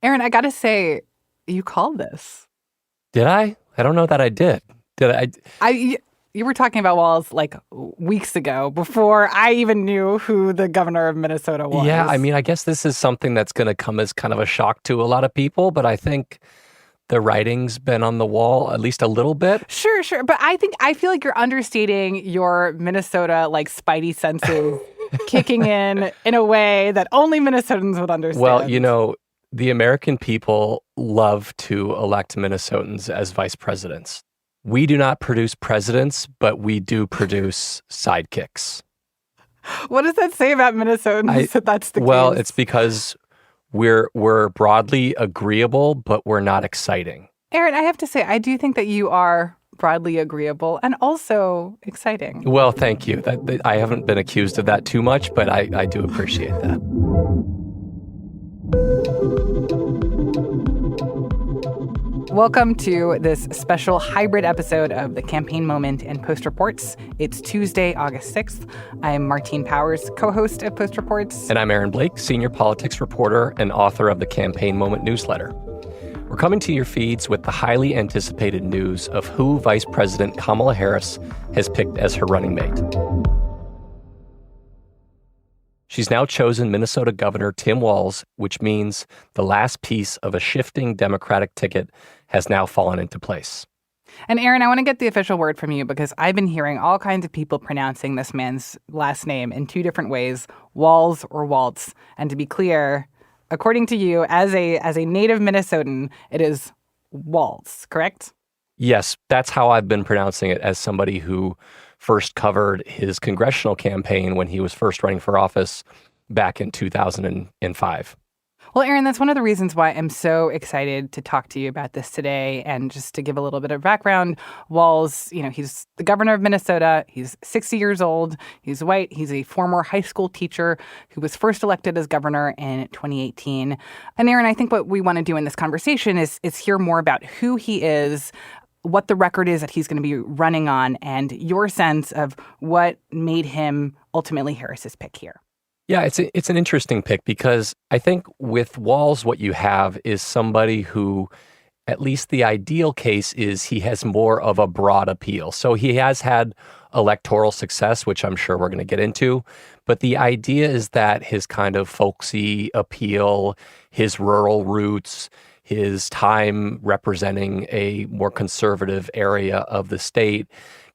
Aaron, I got to say, you called this. Did I? I don't know that I did. Did I? You were talking about Walz like weeks ago before I even knew who the governor of Minnesota was. Yeah, I mean, I guess this is something that's going to come as kind of a shock to a lot of people, but I think the writing's been on the wall at least a little bit. Sure. But I feel like you're understating your Minnesota like spidey senses kicking in a way that only Minnesotans would understand. Well, you know, the American people love to elect Minnesotans as vice presidents. We do not produce presidents, but we do produce sidekicks. What does that say about Minnesotans that that's the case? Well, it's because we're broadly agreeable, but we're not exciting. Aaron, I have to say, I do think that you are broadly agreeable and also exciting. Well, thank you. I haven't been accused of that too much, but I do appreciate that. Welcome to this special hybrid episode of The Campaign Moment and Post Reports. It's Tuesday, August 6th. I'm Martine Powers, co-host of Post Reports. And I'm Aaron Blake, senior politics reporter and author of the Campaign Moment newsletter. We're coming to your feeds with the highly anticipated news of who Vice President Kamala Harris has picked as her running mate. She's now chosen Minnesota Governor Tim Walz, which means the last piece of a shifting Democratic ticket has now fallen into place. And Aaron, I want to get the official word from you because I've been hearing all kinds of people pronouncing this man's last name in two different ways, Walz or Waltz. And to be clear, according to you, as a native Minnesotan, it is Walz, correct? Yes, that's how I've been pronouncing it as somebody who first covered his congressional campaign when he was first running for office back in 2005. Well, Aaron, that's one of the reasons why I'm so excited to talk to you about this today. And just to give a little bit of background, Walz, he's the governor of Minnesota. He's 60 years old. He's white. He's a former high school teacher who was first elected as governor in 2018. And Aaron, I think what we want to do in this conversation is hear more about who he is, what the record is that he's going to be running on, and your sense of what made him ultimately Harris's pick here. Yeah, it's an interesting pick because I think with Walz, what you have is somebody who, at least the ideal case is he has more of a broad appeal. So he has had electoral success, which I'm sure we're going to get into. But the idea is that his kind of folksy appeal, his rural roots, his time representing a more conservative area of the state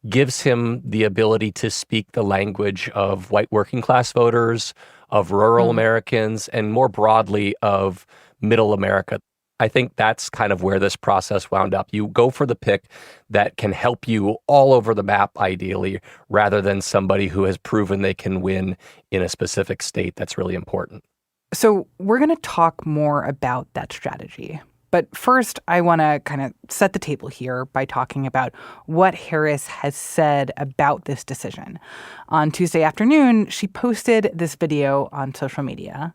gives him the ability to speak the language of white working class voters, of rural Americans, and more broadly of middle America. I think that's kind of where this process wound up. You go for the pick that can help you all over the map, ideally, rather than somebody who has proven they can win in a specific state that's really important. So we're going to talk more about that strategy. But first, I want to kind of set the table here by talking about what Harris has said about this decision. On Tuesday afternoon, she posted this video on social media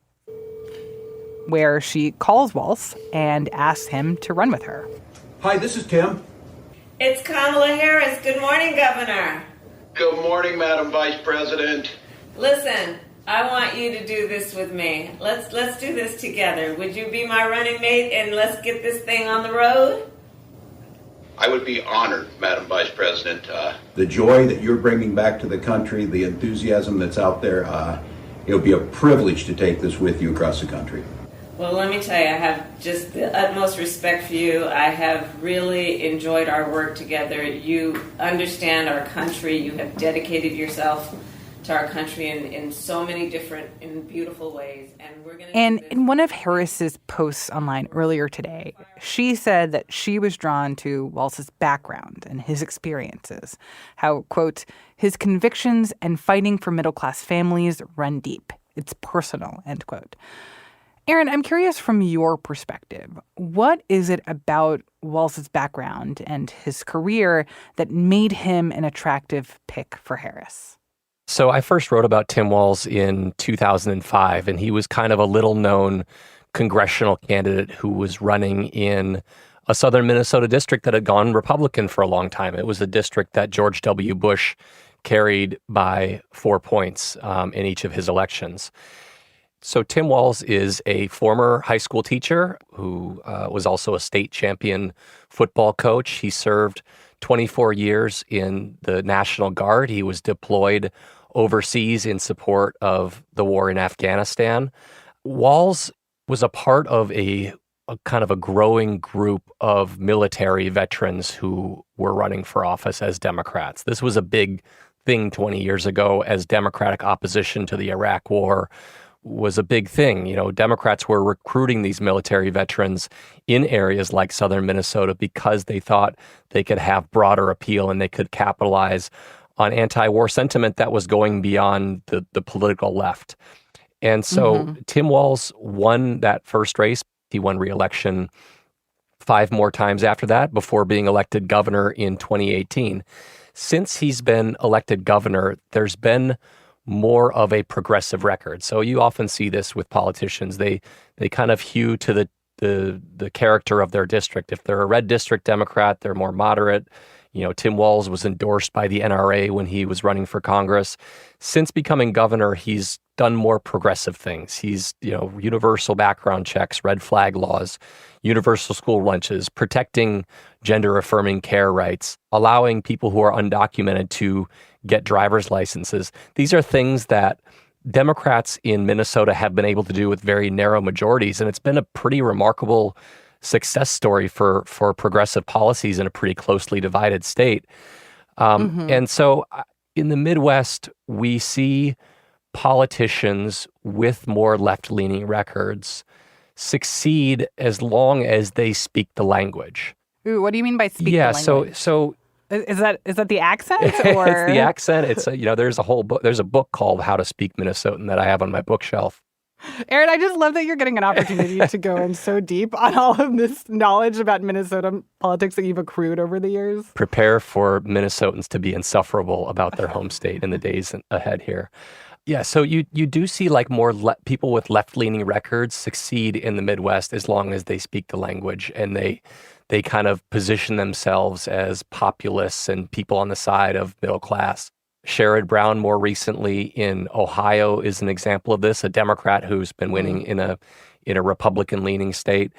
where she calls Walz and asks him to run with her. Hi, this is Tim. It's Kamala Harris. Good morning, Governor. Good morning, Madam Vice President. Listen, I want you to do this with me. Let's do this together. Would you be my running mate and let's get this thing on the road? I would be honored, Madam Vice President. The joy that you're bringing back to the country, the enthusiasm that's out there, it'll be a privilege to take this with you across the country. Well, let me tell you, I have just the utmost respect for you. I have really enjoyed our work together. You understand our country. You have dedicated yourself to our country in so many different and beautiful ways. And in one of Harris's posts online earlier today, she said that she was drawn to Walz's background and his experiences, how, quote, his convictions and fighting for middle-class families run deep. It's personal, end quote. Aaron, I'm curious from your perspective, what is it about Walz's background and his career that made him an attractive pick for Harris? So I first wrote about Tim Walz in 2005, and he was kind of a little-known congressional candidate who was running in a southern Minnesota district that had gone Republican for a long time. It was a district that George W. Bush carried by 4 points in each of his elections. So Tim Walz is a former high school teacher who was also a state champion football coach. He served 24 years in the National Guard. He was deployed overseas in support of the war in Afghanistan. Walz was a part of a kind of a growing group of military veterans who were running for office as Democrats. This was a big thing 20 years ago, as Democratic opposition to the Iraq War was a big thing. You know, Democrats were recruiting these military veterans in areas like southern Minnesota because they thought they could have broader appeal and they could capitalize on anti-war sentiment that was going beyond the political left. And so Tim Walz won that first race. He won re-election 5 more times after that before being elected governor in 2018. Since he's been elected governor, there's been more of a progressive record. So you often see this with politicians. They kind of hew to the character of their district. If they're a red district Democrat, they're more moderate. You know, Tim Walz was endorsed by the NRA when he was running for Congress. Since becoming governor, he's done more progressive things. He's, universal background checks, red flag laws, universal school lunches, protecting gender affirming care rights, allowing people who are undocumented to get driver's licenses. These are things that Democrats in Minnesota have been able to do with very narrow majorities, and it's been a pretty remarkable success story for progressive policies in a pretty closely divided state. And so in the Midwest, we see politicians with more left-leaning records succeed as long as they speak the language. Ooh, what do you mean by speak the language? So is that the accent? Or? It's the accent. It's there's a whole book. There's a book called How to Speak Minnesotan that I have on my bookshelf. Aaron, I just love that you're getting an opportunity to go in so deep on all of this knowledge about Minnesota politics that you've accrued over the years. Prepare for Minnesotans to be insufferable about their home state in the days ahead here. Yeah, so you do see like more people with left-leaning records succeed in the Midwest as long as they speak the language and they kind of position themselves as populists and people on the side of middle class. Sherrod Brown, more recently in Ohio, is an example of this, a Democrat who's been winning in a Republican-leaning state.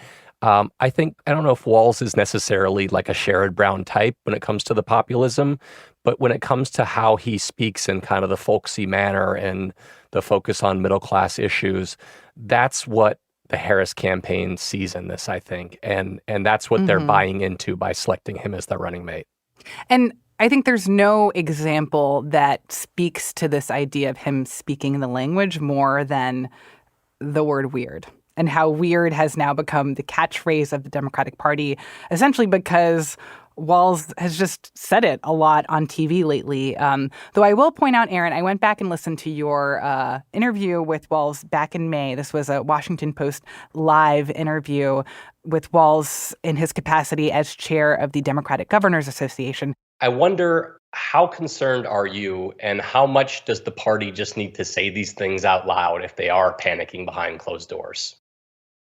I don't know if Walz is necessarily like a Sherrod Brown type when it comes to the populism, but when it comes to how he speaks in kind of the folksy manner and the focus on middle-class issues, that's what the Harris campaign sees in this, I think. And that's what they're buying into by selecting him as their running mate. And I think there's no example that speaks to this idea of him speaking the language more than the word weird, and how weird has now become the catchphrase of the Democratic Party, essentially because Walz has just said it a lot on TV lately. Though I will point out, Aaron, I went back and listened to your interview with Walz back in May. This was a Washington Post live interview with Walz in his capacity as chair of the Democratic Governors Association. I wonder, how concerned are you, and how much does the party just need to say these things out loud if they are panicking behind closed doors?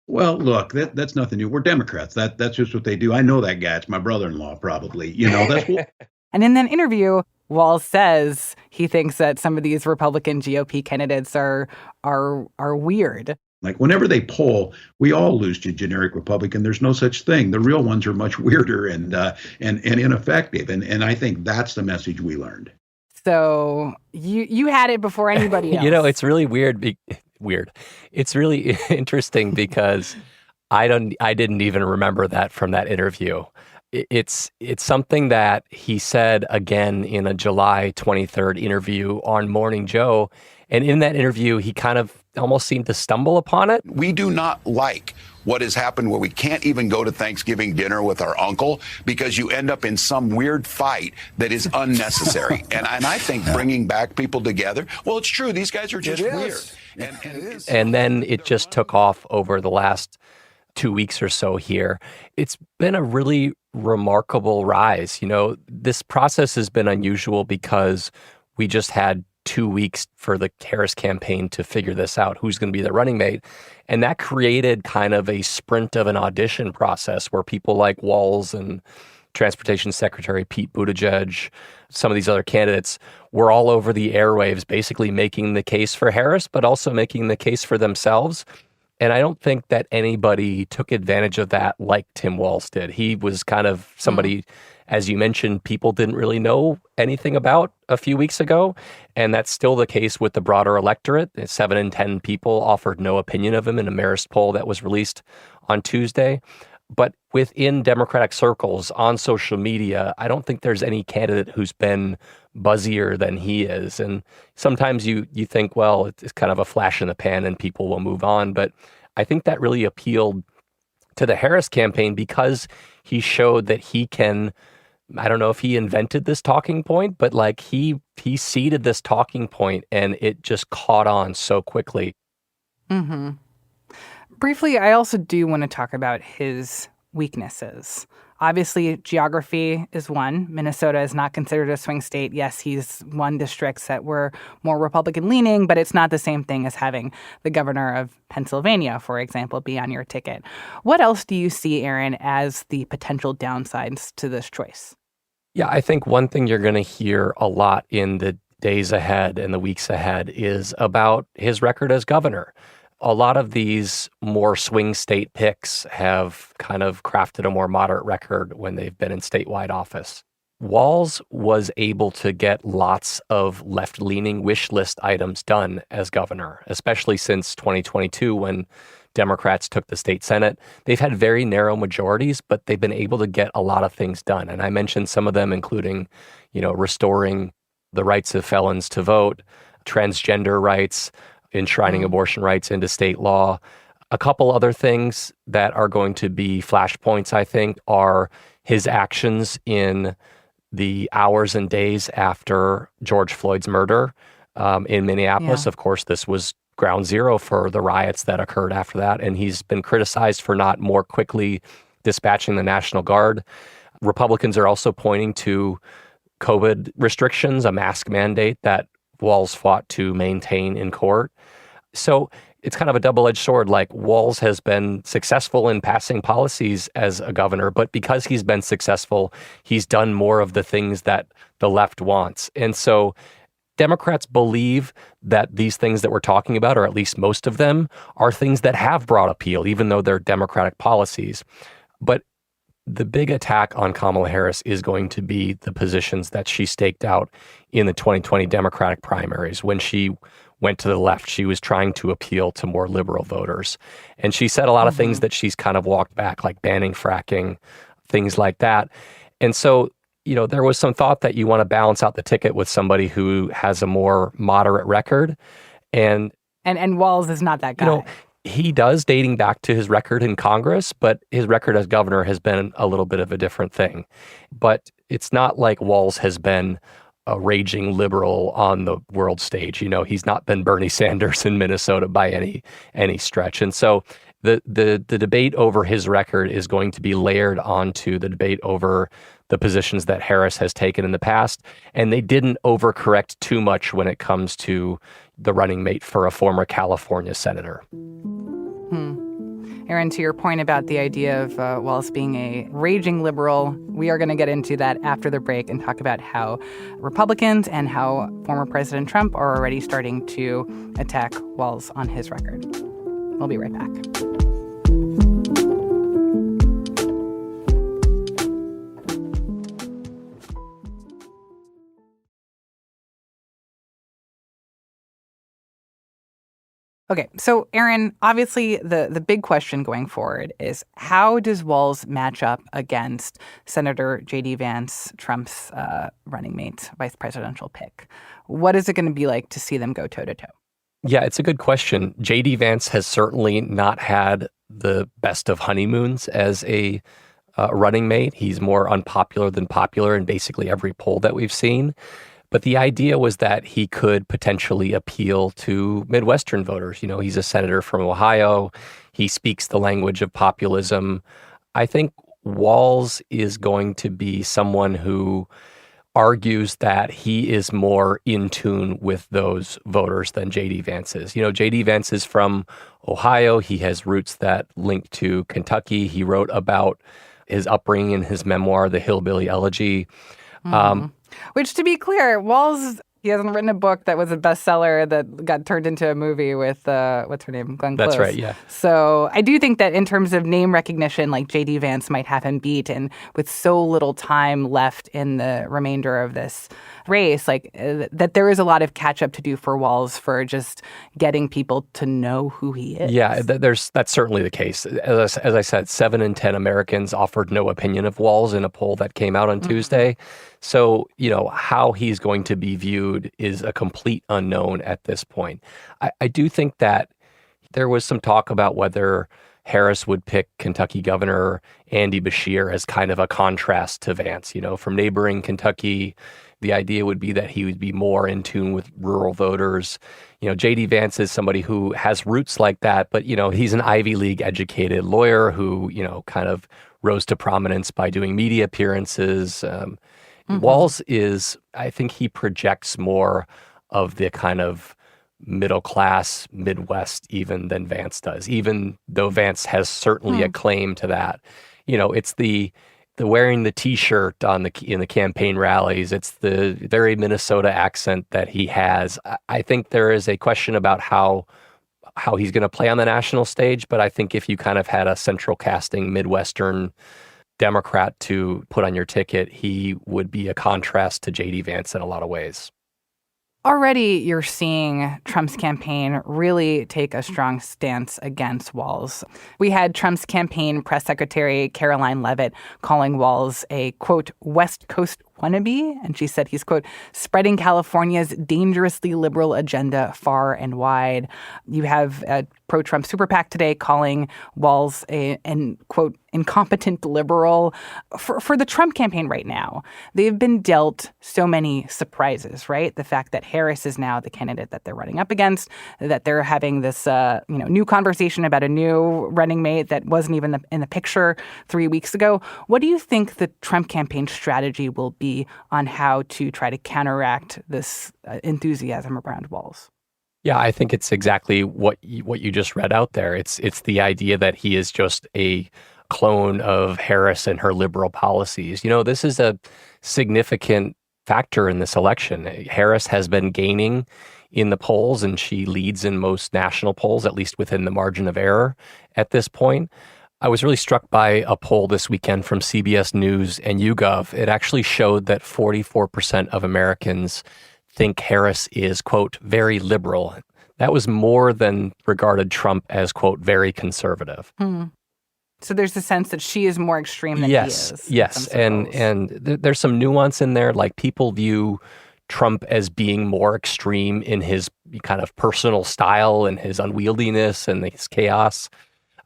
Well, look, that's nothing new. We're Democrats. That's just what they do. I know that guy. It's my brother-in-law, probably. That's what. And in that interview, Walz says he thinks that some of these Republican GOP candidates are weird. Like whenever they poll, we all lose to generic Republican. There's no such thing. The real ones are much weirder and ineffective. And I think that's the message we learned. So you had it before anybody else. It's really weird. It's really interesting because I didn't even remember that from that interview. It's something that he said again in a July 23rd interview on Morning Joe. And in that interview, he kind of almost seemed to stumble upon it. We do not like what has happened where we can't even go to Thanksgiving dinner with our uncle because you end up in some weird fight that is unnecessary. and I think bringing back people together, well, it's true. These guys are just weird. And then it just took off over the last 2 weeks or so here. It's been a really remarkable rise. This process has been unusual because we just had 2 weeks for the Harris campaign to figure this out, who's going to be the running mate. And that created kind of a sprint of an audition process where people like Walz and Transportation Secretary Pete Buttigieg, some of these other candidates were all over the airwaves, basically making the case for Harris, but also making the case for themselves. And I don't think that anybody took advantage of that like Tim Walz did. He was kind of somebody, as you mentioned, people didn't really know anything about a few weeks ago. And that's still the case with the broader electorate. 7 in 10 people offered no opinion of him in a Marist poll that was released on Tuesday. But within Democratic circles on social media, I don't think there's any candidate who's been buzzier than he is. And sometimes you think, well, it's kind of a flash in the pan and people will move on. But I think that really appealed to the Harris campaign because he showed that he can, I don't know if he invented this talking point, but like he seeded this talking point and it just caught on so quickly. Mm-hmm. Briefly, I also do want to talk about his weaknesses. Obviously, geography is one. Minnesota is not considered a swing state. Yes, he's won districts that were more Republican-leaning, but it's not the same thing as having the governor of Pennsylvania, for example, be on your ticket. What else do you see, Aaron, as the potential downsides to this choice? Yeah, I think one thing you're going to hear a lot in the days ahead and the weeks ahead is about his record as governor. A lot of these more swing state picks have kind of crafted a more moderate record when they've been in statewide office. Walz was able to get lots of left-leaning wish list items done as governor, especially since 2022 when Democrats took the state Senate. They've had very narrow majorities, but they've been able to get a lot of things done. And I mentioned some of them, including, restoring the rights of felons to vote, transgender rights, enshrining abortion rights into state law. A couple other things that are going to be flashpoints, I think, are his actions in the hours and days after George Floyd's murder in Minneapolis. Yeah. Of course, this was ground zero for the riots that occurred after that, and he's been criticized for not more quickly dispatching the National Guard. Republicans are also pointing to COVID restrictions, a mask mandate that Walz fought to maintain in court. So it's kind of a double-edged sword. Like, Walz has been successful in passing policies as a governor, but because he's been successful, he's done more of the things that the left wants. And so Democrats believe that these things that we're talking about, or at least most of them, are things that have broad appeal, even though they're Democratic policies. But the big attack on Kamala Harris is going to be the positions that she staked out in the 2020 Democratic primaries. When she went to the left, she was trying to appeal to more liberal voters. And she said a lot of things that she's kind of walked back, like banning fracking, things like that. And so, there was some thought that you want to balance out the ticket with somebody who has a more moderate record. And Walz is not that guy. He does, dating back to his record in Congress, but his record as governor has been a little bit of a different thing. But it's not like Walz has been a raging liberal on the world stage. He's not been Bernie Sanders in Minnesota by any stretch. And so the debate over his record is going to be layered onto the debate over the positions that Harris has taken in the past. And they didn't overcorrect too much when it comes to the running mate for a former California senator. Aaron, to your point about the idea of Walz being a raging liberal, we are going to get into that after the break and talk about how Republicans and how former President Trump are already starting to attack Walz on his record. We'll be right back. Okay, so Aaron, obviously the big question going forward is how does Walz match up against Senator J.D. Vance, Trump's running mate, vice presidential pick? What is it going to be like to see them go toe-to-toe? Yeah, it's a good question. J.D. Vance has certainly not had the best of honeymoons as a running mate. He's more unpopular than popular in basically every poll that we've seen. But the idea was that he could potentially appeal to Midwestern voters. He's a senator from Ohio. He speaks the language of populism. I think Walz is going to be someone who argues that he is more in tune with those voters than J.D. Vance is. J.D. Vance is from Ohio. He has roots that link to Kentucky. He wrote about his upbringing in his memoir, The Hillbilly Elegy. Which, to be clear, Walz, he hasn't written a book that was a bestseller that got turned into a movie with, what's her name? Glenn Close. That's right, yeah. So I do think that in terms of name recognition, like J.D. Vance might have him beat. And with so little time left in the remainder of this race, like that there is a lot of catch up to do for Walz for just getting people to know who he is. Yeah, that's certainly the case. As I said, 7 in 10 Americans offered no opinion of Walz in a poll that came out on Tuesday. So, how he's going to be viewed is a complete unknown at this point. I do think that there was some talk about whether Harris would pick Kentucky Governor Andy Beshear as kind of a contrast to Vance. From neighboring Kentucky, the idea would be that he would be more in tune with rural voters. J.D. Vance is somebody who has roots like that, but, he's an Ivy League educated lawyer who, kind of rose to prominence by doing media appearances. Walz is, I think he projects more of the kind of middle class, Midwest even than Vance does, even though Vance has certainly a claim to that. It's the wearing the T-shirt in the campaign rallies. It's the very Minnesota accent that he has. I think there is a question about how he's going to play on the national stage, but I think if you kind of had a central casting Midwestern Democrat to put on your ticket, he would be a contrast to J.D. Vance in a lot of ways. Already you're seeing Trump's campaign really take a strong stance against Walz. We had Trump's campaign press secretary, Caroline Leavitt, calling Walz a, quote, West Coast wannabe. And she said he's, quote, spreading California's dangerously liberal agenda far and wide. You have a pro-Trump super PAC today calling Walz an, quote, incompetent liberal. For the Trump campaign right now, they've been dealt so many surprises, right? The fact that Harris is now the candidate that they're running up against, that they're having this new conversation about a new running mate that wasn't even in the picture 3 weeks ago. What do you think the Trump campaign strategy will be on how to try to counteract this enthusiasm around Walz? Yeah, I think it's exactly what you just read out there. It's the idea that he is just a clone of Harris and her liberal policies. This is a significant factor in this election. Harris has been gaining in the polls, and she leads in most national polls, at least within the margin of error at this point. I was really struck by a poll this weekend from CBS News and YouGov. It actually showed that 44% of Americans think Harris is, quote, very liberal. That was more than regarded Trump as, quote, very conservative. So there's a sense that she is more extreme than he is. Yes, and there's some nuance in there. Like, people view Trump as being more extreme in his kind of personal style and his unwieldiness and his chaos.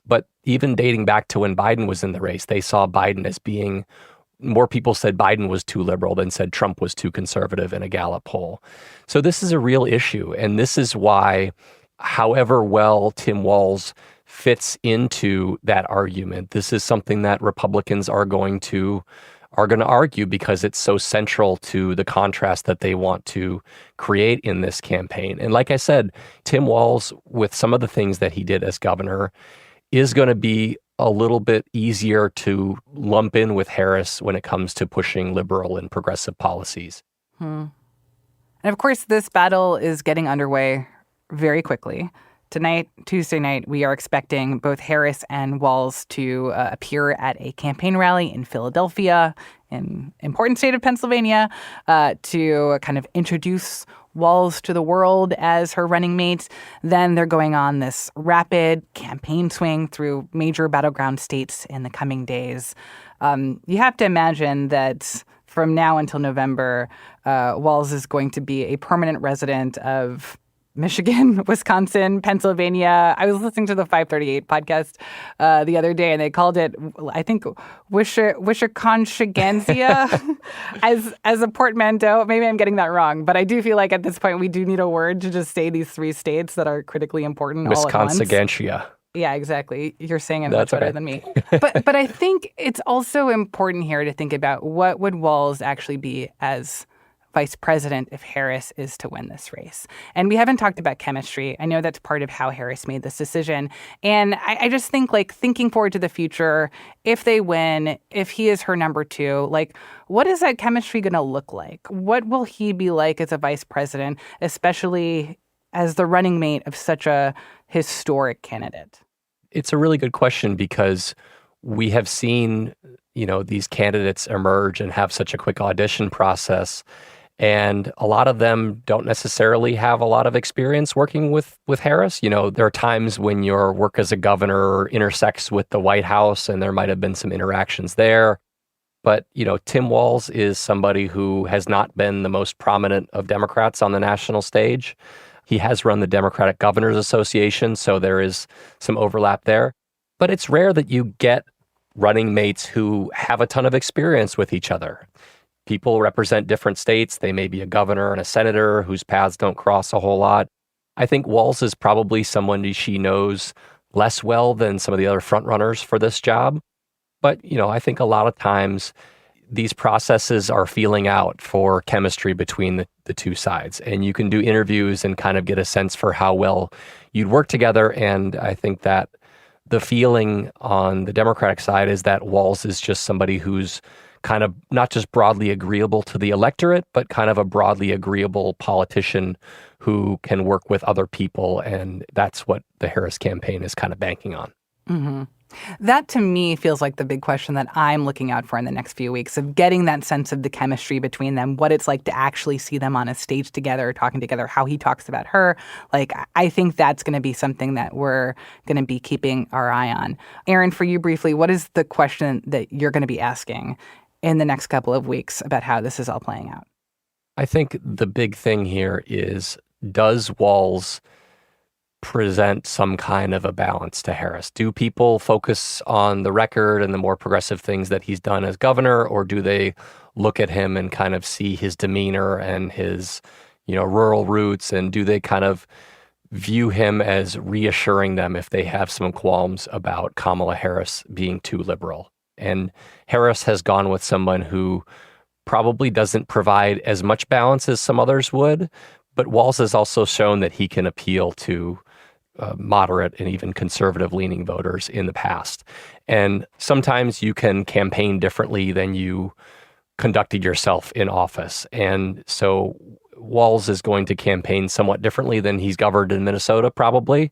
But even dating back to when Biden was in the race, they saw Biden as being, more people said Biden was too liberal than said Trump was too conservative in a Gallup poll. So this is a real issue. And this is why, however well Tim Walz fits into that argument, this is something that Republicans are going to argue because it's so central to the contrast that they want to create in this campaign. And like I said, Tim Walz, with some of the things that he did as governor, is going to be a little bit easier to lump in with Harris when it comes to pushing liberal and progressive policies. And of course, this battle is getting underway very quickly. Tonight, Tuesday night, we are expecting both Harris and Walz to appear at a campaign rally in Philadelphia, an important state of Pennsylvania, to kind of introduce Walz to the world as her running mate. Then they're going on this rapid campaign swing through major battleground states in the coming days. You have to imagine that from now until November, Walz is going to be a permanent resident of Michigan, Wisconsin, Pennsylvania. I was listening to the 538 podcast the other day, and they called it, I think, Wisconsin as a portmanteau. Maybe I'm getting that wrong, but I do feel like at this point we do need a word to just say these 3 states that are critically important all at once. Wisconsin. Yeah, exactly. You're saying it much better than me. But I think it's also important here to think about what would Walz actually be as vice president if Harris is to win this race. And we haven't talked about chemistry. I know that's part of how Harris made this decision. And I just think, like, thinking forward to the future, if they win, if he is her number two, like, what is that chemistry going to look like? What will he be like as a vice president, especially as the running mate of such a historic candidate? It's a really good question because we have seen, these candidates emerge and have such a quick audition process. And a lot of them don't necessarily have a lot of experience working with Harris. There are times when your work as a governor intersects with the White House, and there might have been some interactions there. But, Tim Walz is somebody who has not been the most prominent of Democrats on the national stage. He has run the Democratic Governors Association, so there is some overlap there. But it's rare that you get running mates who have a ton of experience with each other. People represent different states. They may be a governor and a senator whose paths don't cross a whole lot. I think Walz is probably someone she knows less well than some of the other frontrunners for this job. But, I think a lot of times these processes are feeling out for chemistry between the two sides. And you can do interviews and kind of get a sense for how well you'd work together. And I think that the feeling on the Democratic side is that Walz is just somebody who's kind of not just broadly agreeable to the electorate, but kind of a broadly agreeable politician who can work with other people. And that's what the Harris campaign is kind of banking on. Mm-hmm. That, to me, feels like the big question that I'm looking out for in the next few weeks, of getting that sense of the chemistry between them, what it's like to actually see them on a stage together, talking together, how he talks about her. Like, I think that's going to be something that we're going to be keeping our eye on. Aaron, for you briefly, what is the question that you're going to be asking in the next couple of weeks about how this is all playing out? I think the big thing here is, does Walz present some kind of a balance to Harris? Do people focus on the record and the more progressive things that he's done as governor, or do they look at him and kind of see his demeanor and his, rural roots, and do they kind of view him as reassuring them if they have some qualms about Kamala Harris being too liberal? And Harris has gone with someone who probably doesn't provide as much balance as some others would, but Walz has also shown that he can appeal to moderate and even conservative-leaning voters in the past. And sometimes you can campaign differently than you conducted yourself in office. And so Walz is going to campaign somewhat differently than he's governed in Minnesota, probably.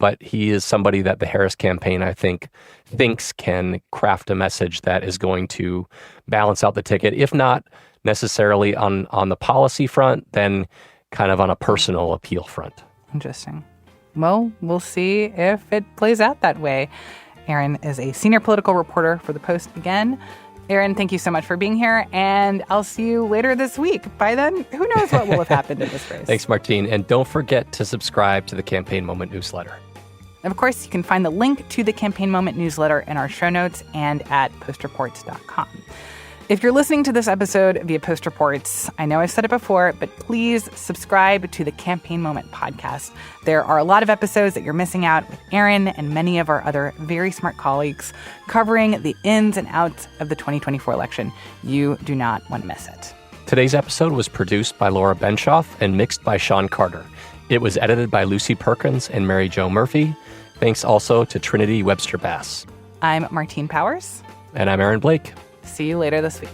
But he is somebody that the Harris campaign, I think, thinks can craft a message that is going to balance out the ticket, if not necessarily on the policy front, then kind of on a personal appeal front. Interesting. Well, we'll see if it plays out that way. Aaron is a senior political reporter for The Post again. Aaron, thank you so much for being here, and I'll see you later this week. By then, who knows what will have happened in this race. Thanks, Martine. And don't forget to subscribe to the Campaign Moment newsletter. And of course, you can find the link to the Campaign Moment newsletter in our show notes and at postreports.com. If you're listening to this episode via Post Reports, I know I've said it before, but please subscribe to the Campaign Moment podcast. There are a lot of episodes that you're missing out with Aaron and many of our other very smart colleagues covering the ins and outs of the 2024 election. You do not want to miss it. Today's episode was produced by Laura Benshoff and mixed by Sean Carter. It was edited by Lucy Perkins and Mary Jo Murphy. Thanks also to Trinity Webster-Bass. I'm Martine Powers. And I'm Aaron Blake. See you later this week.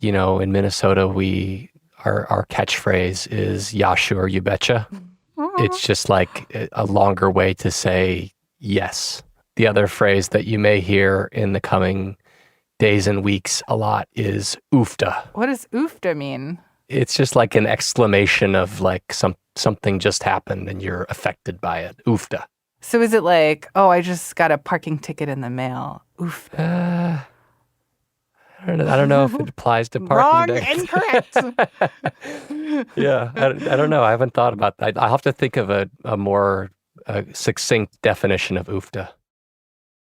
In Minnesota, our catchphrase is "Ya sure, you betcha." It's just like a longer way to say yes. The other phrase that you may hear in the coming days and weeks a lot is oofda. What does oofda mean? It's just like an exclamation of like something just happened and you're affected by it. Oofda. So is it like, oh, I just got a parking ticket in the mail? Oofda. I don't know if it applies to parking. Wrong, incorrect. Yeah, I don't know. I haven't thought about that. I'll have to think of a more succinct definition of oofda.